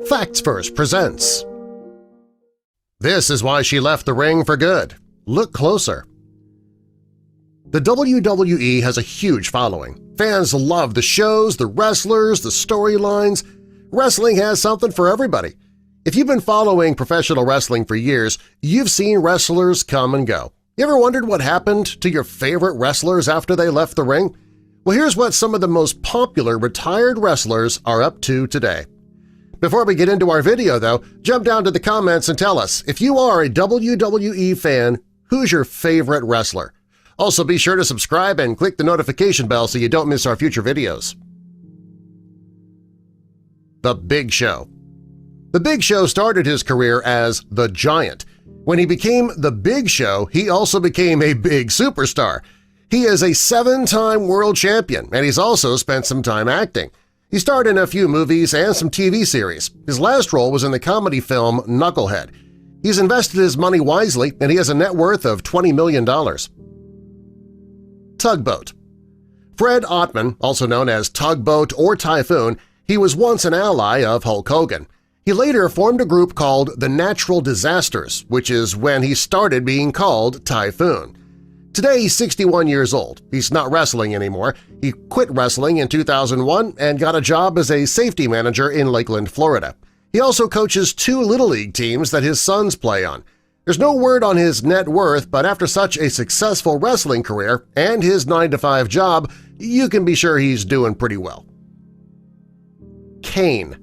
Facts First presents. This is why she left the ring for good. Look closer. The WWE has a huge following. Fans love the shows, the wrestlers, the storylines. Wrestling has something for everybody. If you've been following professional wrestling for years, you've seen wrestlers come and go. You ever wondered what happened to your favorite wrestlers after they left the ring? Well, here's what some of the most popular retired wrestlers are up to today. Before we get into our video, though, jump down to the comments and tell us, if you are a WWE fan, who's your favorite wrestler? Also, be sure to subscribe and click the notification bell so you don't miss our future videos. The Big Show. The Big Show started his career as The Giant. When he became The Big Show, he also became a big superstar. He is a 7-time world champion, and he's also spent some time acting. He starred in a few movies and some TV series. His last role was in the comedy film Knucklehead. He's invested his money wisely, and he has a net worth of $20 million. Tugboat. Fred Ottman, also known as Tugboat or Typhoon, he was once an ally of Hulk Hogan. He later formed a group called the Natural Disasters, which is when he started being called Typhoon. Today he's 61 years old. He's not wrestling anymore. He quit wrestling in 2001 and got a job as a safety manager in Lakeland, Florida. He also coaches 2 Little League teams that his sons play on. There's no word on his net worth, but after such a successful wrestling career and his 9-to-5 job, you can be sure he's doing pretty well. KANE.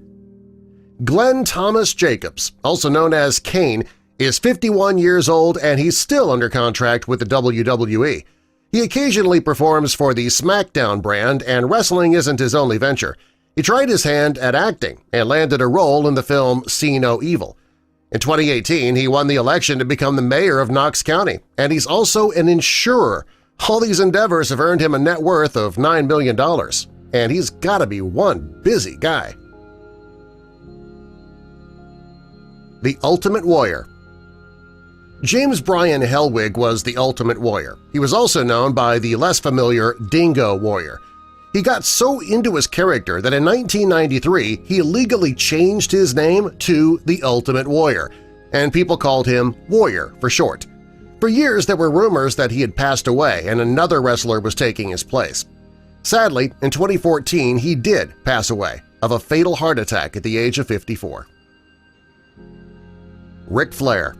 Glenn Thomas Jacobs, also known as KANE, is 51 years old and he's still under contract with the WWE. He occasionally performs for the SmackDown brand, and wrestling isn't his only venture. He tried his hand at acting and landed a role in the film See No Evil. In 2018, he won the election to become the mayor of Knox County, and he's also an insurer. All these endeavors have earned him a net worth of $9 million, and he's gotta be one busy guy. The Ultimate Warrior. James Bryan Hellwig was the Ultimate Warrior. He was also known by the less familiar Dingo Warrior. He got so into his character that in 1993 he legally changed his name to the Ultimate Warrior, and people called him Warrior for short. For years there were rumors that he had passed away and another wrestler was taking his place. Sadly, in 2014 he did pass away of a fatal heart attack at the age of 54. Ric Flair.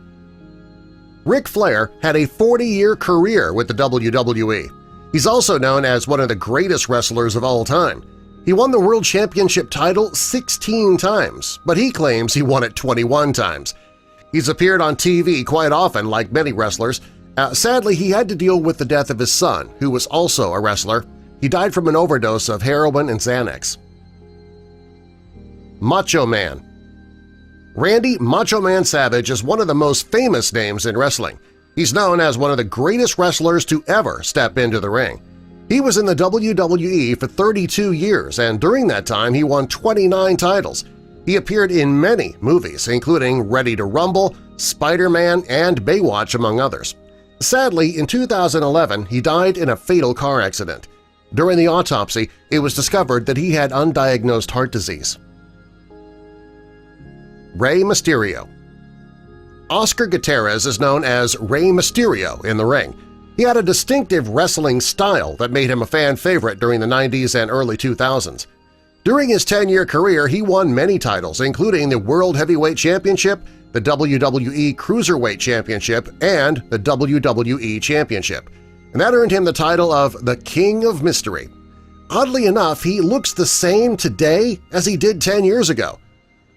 Ric Flair had a 40-year career with the WWE. He's also known as one of the greatest wrestlers of all time. He won the World Championship title 16 times, but he claims he won it 21 times. He's appeared on TV quite often, like many wrestlers. Sadly, he had to deal with the death of his son, who was also a wrestler. He died from an overdose of heroin and Xanax. Macho Man. Randy Macho Man Savage is one of the most famous names in wrestling. He's known as one of the greatest wrestlers to ever step into the ring. He was in the WWE for 32 years, and during that time he won 29 titles. He appeared in many movies, including Ready to Rumble, Spider-Man, and Baywatch, among others. Sadly, in 2011 he died in a fatal car accident. During the autopsy, it was discovered that he had undiagnosed heart disease. Rey Mysterio. Oscar Gutierrez is known as Rey Mysterio in the ring. He had a distinctive wrestling style that made him a fan favorite during the 90s and early 2000s. During his 10-year career, he won many titles, including the World Heavyweight Championship, the WWE Cruiserweight Championship, and the WWE Championship, and that earned him the title of the King of Mystery. Oddly enough, he looks the same today as he did 10 years ago.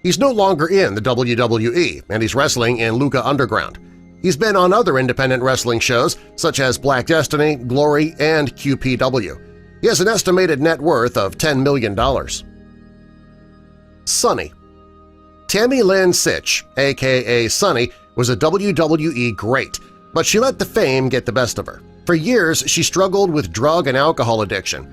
He's no longer in the WWE, and he's wrestling in Lucha Underground. He's been on other independent wrestling shows such as Black Destiny, Glory, and QPW. He has an estimated net worth of $10 million. Sunny. Tammy Lynn Sitch, a.k.a. Sunny, was a WWE great, but she let the fame get the best of her. For years, she struggled with drug and alcohol addiction.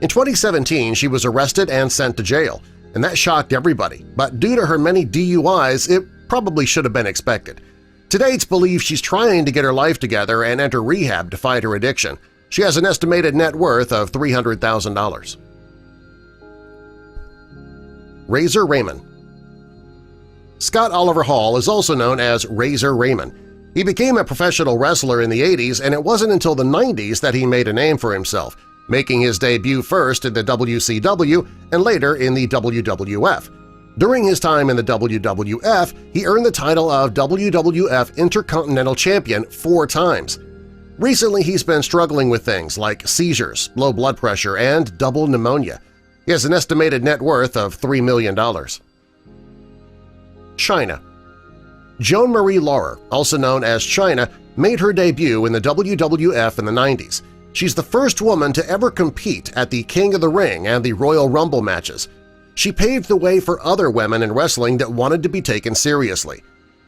In 2017, she was arrested and sent to jail, and that shocked everybody, but due to her many DUIs, it probably should have been expected. Today it's believed she's trying to get her life together and enter rehab to fight her addiction. She has an estimated net worth of $300,000. Razor Ramon. Scott Oliver Hall is also known as Razor Ramon. He became a professional wrestler in the 80s, and it wasn't until the 90s that he made a name for himself, making his debut first in the WCW and later in the WWF. During his time in the WWF, he earned the title of WWF Intercontinental Champion 4 times. Recently, he's been struggling with things like seizures, low blood pressure, and double pneumonia. He has an estimated net worth of $3 million. Chyna. Joan Marie Laurer, also known as Chyna, made her debut in the WWF in the 90s. She's the first woman to ever compete at the King of the Ring and the Royal Rumble matches. She paved the way for other women in wrestling that wanted to be taken seriously.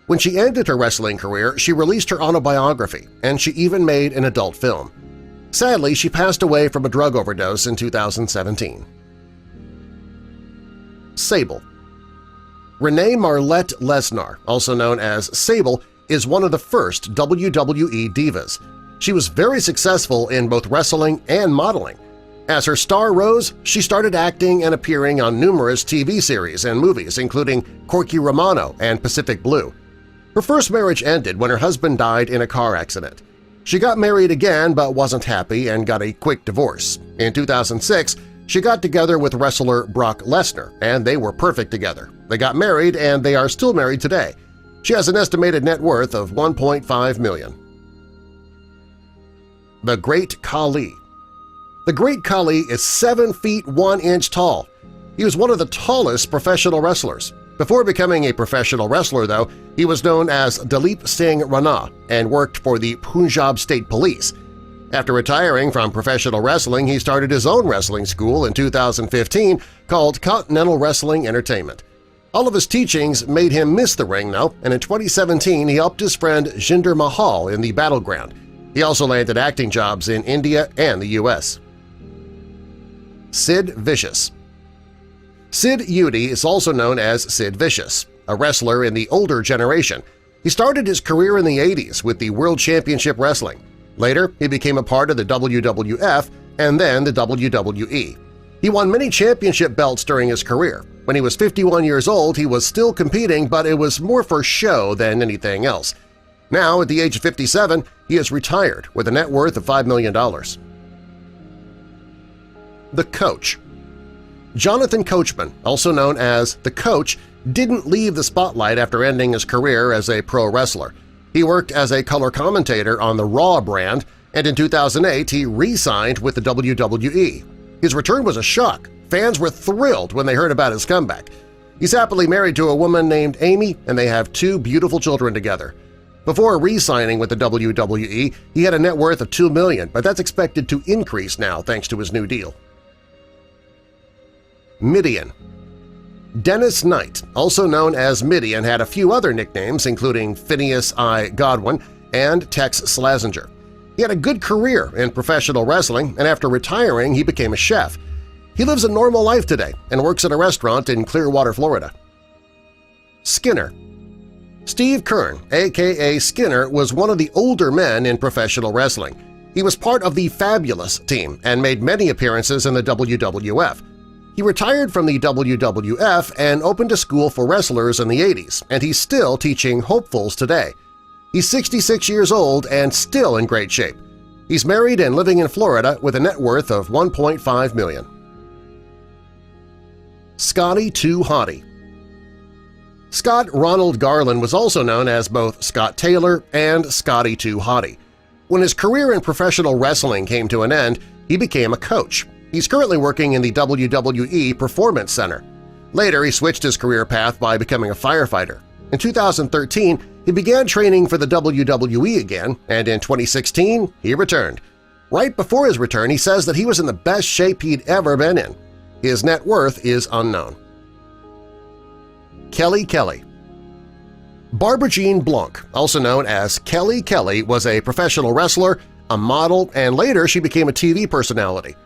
When she ended her wrestling career, she released her autobiography, and she even made an adult film. Sadly, she passed away from a drug overdose in 2017. Sable. Renee Marlette Lesnar, also known as Sable, is one of the first WWE divas. She was very successful in both wrestling and modeling. As her star rose, she started acting and appearing on numerous TV series and movies, including Corky Romano and Pacific Blue. Her first marriage ended when her husband died in a car accident. She got married again but wasn't happy and got a quick divorce. In 2006, she got together with wrestler Brock Lesnar, and they were perfect together. They got married, and they are still married today. She has an estimated net worth of $1.5 million. The Great Khali. The Great Khali is 7 feet 1 inch tall. He was one of the tallest professional wrestlers. Before becoming a professional wrestler, though, he was known as Dalip Singh Rana and worked for the Punjab State Police. After retiring from professional wrestling, he started his own wrestling school in 2015 called Continental Wrestling Entertainment. All of his teachings made him miss the ring, though, and in 2017 he helped his friend Jinder Mahal in the Battleground. He also landed acting jobs in India and the U.S. Sid Vicious. Sid Eudy is also known as Sid Vicious, a wrestler in the older generation. He started his career in the 80s with the World Championship Wrestling. Later, he became a part of the WWF and then the WWE. He won many championship belts during his career. When he was 51 years old, he was still competing, but it was more for show than anything else. Now, at the age of 57, he is retired with a net worth of $5 million. The Coach. Jonathan Coachman, also known as The Coach, didn't leave the spotlight after ending his career as a pro wrestler. He worked as a color commentator on the Raw brand, and in 2008 he re-signed with the WWE. His return was a shock. Fans were thrilled when they heard about his comeback. He's happily married to a woman named Amy, and they have 2 beautiful children together. Before re-signing with the WWE, he had a net worth of $2 million, but that's expected to increase now thanks to his new deal. Mideon. Dennis Knight, also known as Mideon, had a few other nicknames including Phineas I. Godwin and Tex Slazenger. He had a good career in professional wrestling, and after retiring he became a chef. He lives a normal life today and works at a restaurant in Clearwater, Florida. Skinner. Steve Kern, a.k.a. Skinner, was one of the older men in professional wrestling. He was part of the Fabulous team and made many appearances in the WWF. He retired from the WWF and opened a school for wrestlers in the 80s, and he's still teaching hopefuls today. He's 66 years old and still in great shape. He's married and living in Florida with a net worth of $1.5 million. Scotty 2 Hotty. Scott Ronald Garland was also known as both Scott Taylor and Scotty 2 Hotty. When his career in professional wrestling came to an end, he became a coach. He's currently working in the WWE Performance Center. Later, he switched his career path by becoming a firefighter. In 2013, he began training for the WWE again, and in 2016, he returned. Right before his return, he says that he was in the best shape he'd ever been in. His net worth is unknown. Kelly Kelly. Barbara Jean Blanc, also known as Kelly Kelly, was a professional wrestler, a model, and later she became a TV personality.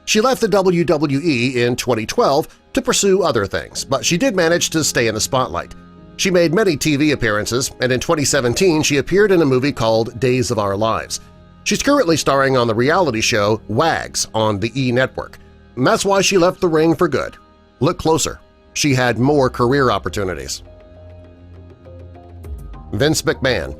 She left the WWE in 2012 to pursue other things, but she did manage to stay in the spotlight. She made many TV appearances, and in 2017 she appeared in a movie called Days of Our Lives. She's currently starring on the reality show Wags on the E! Network. And that's why she left the ring for good. Look closer. She had more career opportunities. Vince McMahon.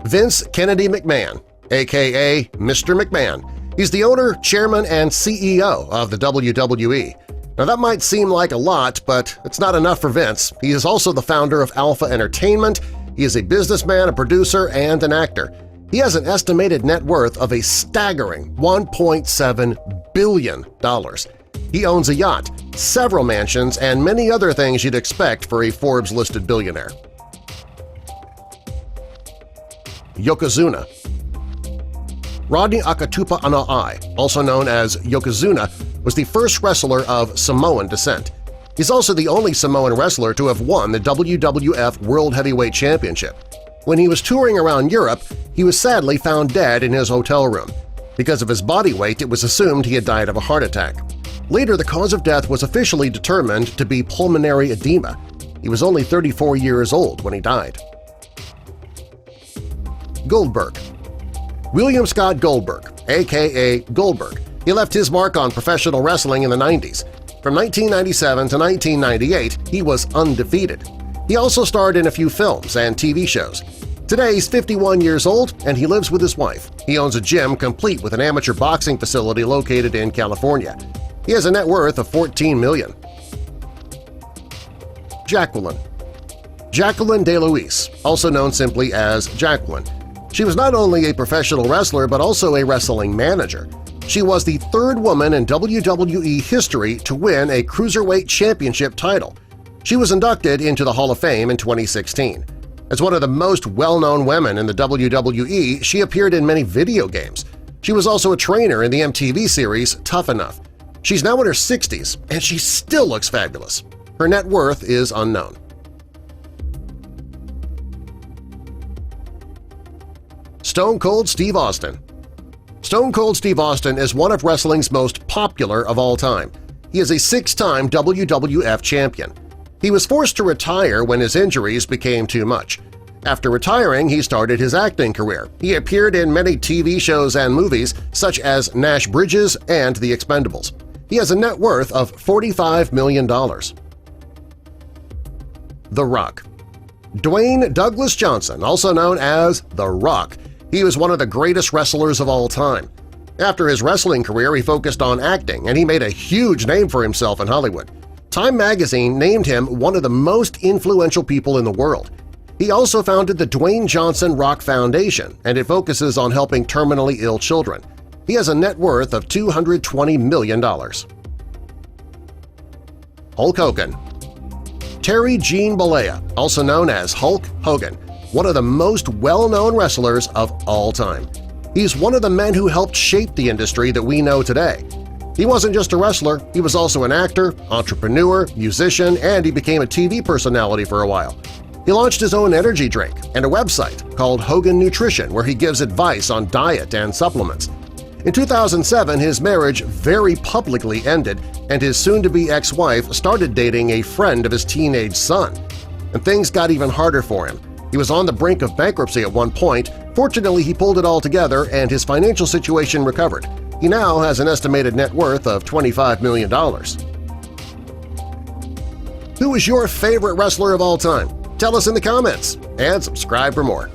Vince Kennedy McMahon, a.k.a. Mr. McMahon. He's the owner, chairman, and CEO of the WWE. Now that might seem like a lot, but it's not enough for Vince. He is also the founder of Alpha Entertainment. He is a businessman, a producer, and an actor. He has an estimated net worth of a staggering $1.7 billion. He owns a yacht, several mansions, and many other things you'd expect for a Forbes-listed billionaire. Yokozuna. Rodney Akatupa Anaai, also known as Yokozuna, was the first wrestler of Samoan descent. He's also the only Samoan wrestler to have won the WWF World Heavyweight Championship. When he was touring around Europe, he was sadly found dead in his hotel room. Because of his body weight, it was assumed he had died of a heart attack. Later, the cause of death was officially determined to be pulmonary edema. He was only 34 years old when he died. Goldberg. William Scott Goldberg, a.k.a. Goldberg. He left his mark on professional wrestling in the 90s. From 1997 to 1998, he was undefeated. He also starred in a few films and TV shows. Today, he's 51 years old and he lives with his wife. He owns a gym complete with an amateur boxing facility located in California. He has a net worth of $14 million. Jacqueline. Jacqueline DeLuise, also known simply as Jacqueline. She was not only a professional wrestler but also a wrestling manager. She was the third woman in WWE history to win a Cruiserweight Championship title. She was inducted into the Hall of Fame in 2016. As one of the most well-known women in the WWE, she appeared in many video games. She was also a trainer in the MTV series Tough Enough. She's now in her 60s, and she still looks fabulous. Her net worth is unknown. Stone Cold Steve Austin. Stone Cold Steve Austin is one of wrestling's most popular of all time. He is a 6-time WWF champion. He was forced to retire when his injuries became too much. After retiring, he started his acting career. He appeared in many TV shows and movies such as Nash Bridges and The Expendables. He has a net worth of $45 million. The Rock. Dwayne Douglas Johnson, also known as The Rock. He was one of the greatest wrestlers of all time. After his wrestling career, he focused on acting, and he made a huge name for himself in Hollywood. Time magazine named him one of the most influential people in the world. He also founded the Dwayne Johnson Rock Foundation, and it focuses on helping terminally ill children. He has a net worth of $220 million. Hulk Hogan. Terry Gene Bollea, also known as Hulk Hogan, one of the most well-known wrestlers of all time. He's one of the men who helped shape the industry that we know today. He wasn't just a wrestler, he was also an actor, entrepreneur, musician, and he became a TV personality for a while. He launched his own energy drink and a website called Hogan Nutrition where he gives advice on diet and supplements. In 2007, his marriage very publicly ended and his soon-to-be ex-wife started dating a friend of his teenage son. And things got even harder for him. He was on the brink of bankruptcy at one point. Fortunately, he pulled it all together and his financial situation recovered. He now has an estimated net worth of $25 million. Who is your favorite wrestler of all time? Tell us in the comments and subscribe for more.